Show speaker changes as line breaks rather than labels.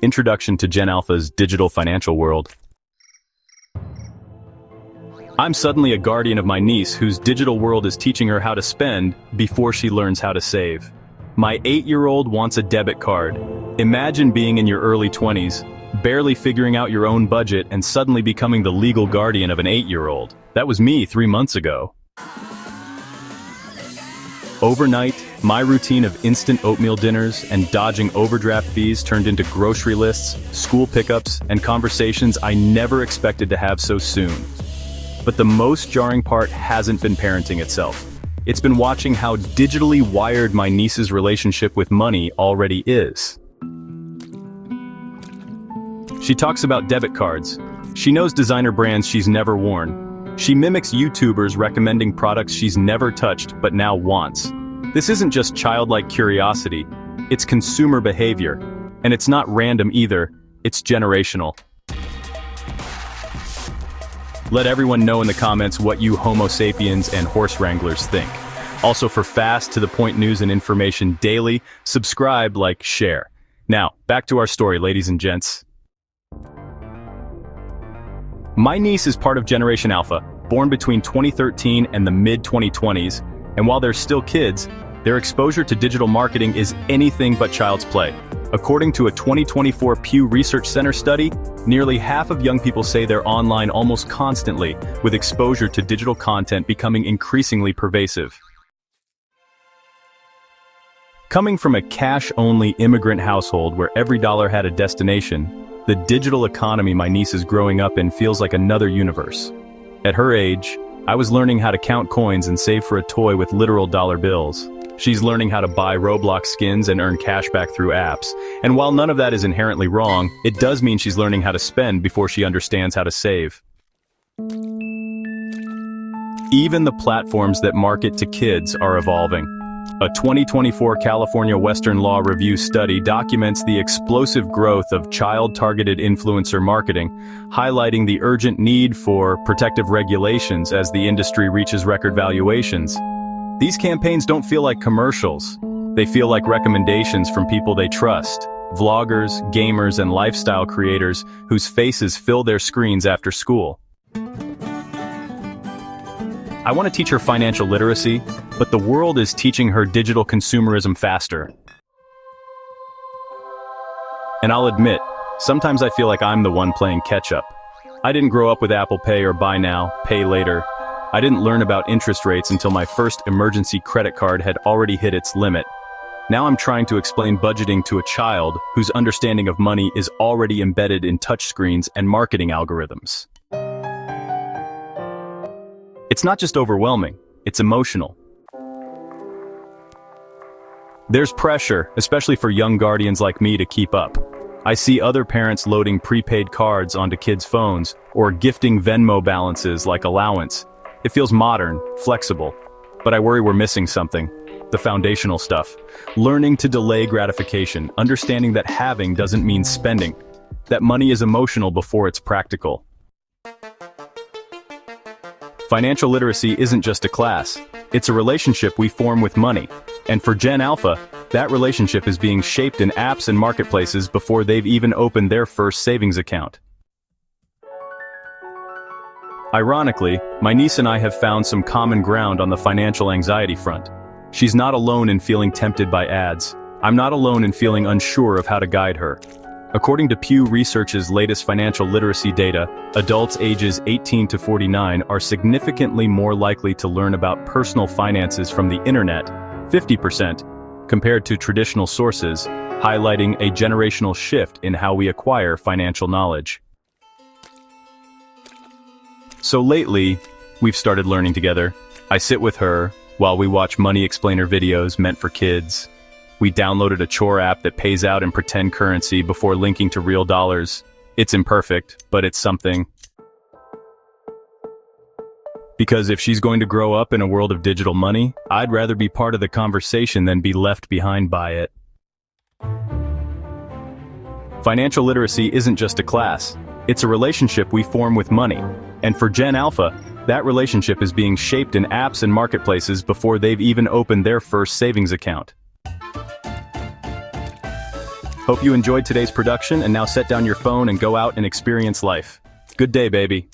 Introduction to Gen Alpha's Digital Financial World. I'm suddenly a guardian of my niece whose digital world is teaching her how to spend before she learns how to save. My 8-year-old wants a debit card. Imagine being in your early 20s, barely figuring out your own budget and suddenly becoming the legal guardian of an 8-year-old. That was me 3 months ago. Overnight, my routine of instant oatmeal dinners and dodging overdraft fees turned into grocery lists, school pickups, and conversations I never expected to have so soon. But the most jarring part hasn't been parenting itself. It's been watching how digitally wired my niece's relationship with money already is. She talks about debit cards. She knows designer brands she's never worn. She mimics YouTubers recommending products she's never touched but now wants. This isn't just childlike curiosity, it's consumer behavior. And it's not random either, it's generational. Let everyone know in the comments what you Homo sapiens and horse wranglers think. Also, for fast, to-the-point news and information daily, subscribe, like, share. Now, back to our story, ladies and gents. My niece is part of Generation Alpha, born between 2013 and the mid-2020s, and while they're still kids, their exposure to digital marketing is anything but child's play. According to a 2024 Pew Research Center study, nearly half of young people say they're online almost constantly, with exposure to digital content becoming increasingly pervasive. Coming from a cash-only immigrant household where every dollar had a destination, the digital economy my niece is growing up in feels like another universe. At her age, I was learning how to count coins and save for a toy with literal dollar bills. She's learning how to buy Roblox skins and earn cash back through apps. And while none of that is inherently wrong, it does mean she's learning how to spend before she understands how to save. Even the platforms that market to kids are evolving. A 2024 California Western Law Review study documents the explosive growth of child-targeted influencer marketing, highlighting the urgent need for protective regulations as the industry reaches record valuations. These campaigns don't feel like commercials. They feel like recommendations from people they trust, vloggers, gamers, and lifestyle creators whose faces fill their screens after school. I want to teach her financial literacy, but the world is teaching her digital consumerism faster. And I'll admit, sometimes I feel like I'm the one playing catch-up. I didn't grow up with Apple Pay or buy now, pay later. I didn't learn about interest rates until my first emergency credit card had already hit its limit. Now I'm trying to explain budgeting to a child whose understanding of money is already embedded in touchscreens and marketing algorithms. It's not just overwhelming, it's emotional. There's pressure, especially for young guardians like me, to keep up. I see other parents loading prepaid cards onto kids' phones or gifting Venmo balances like allowance. It feels modern, flexible, but I worry we're missing something. The foundational stuff. Learning to delay gratification, understanding that having doesn't mean spending, that money is emotional before it's practical. Financial literacy isn't just a class, it's a relationship we form with money. And for Gen Alpha, that relationship is being shaped in apps and marketplaces before they've even opened their first savings account. Ironically, my niece and I have found some common ground on the financial anxiety front. She's not alone in feeling tempted by ads. I'm not alone in feeling unsure of how to guide her. According to Pew Research's latest financial literacy data, adults ages 18 to 49 are significantly more likely to learn about personal finances from the internet, 50%, compared to traditional sources, highlighting a generational shift in how we acquire financial knowledge. So lately, we've started learning together. I sit with her while we watch money explainer videos meant for kids. We downloaded a chore app that pays out in pretend currency before linking to real dollars. It's imperfect, but it's something. Because if she's going to grow up in a world of digital money, I'd rather be part of the conversation than be left behind by it. Financial literacy isn't just a class. It's a relationship we form with money. And for Gen Alpha, that relationship is being shaped in apps and marketplaces before they've even opened their first savings account. Hope you enjoyed today's production and now set down your phone and go out and experience life. Good day, baby.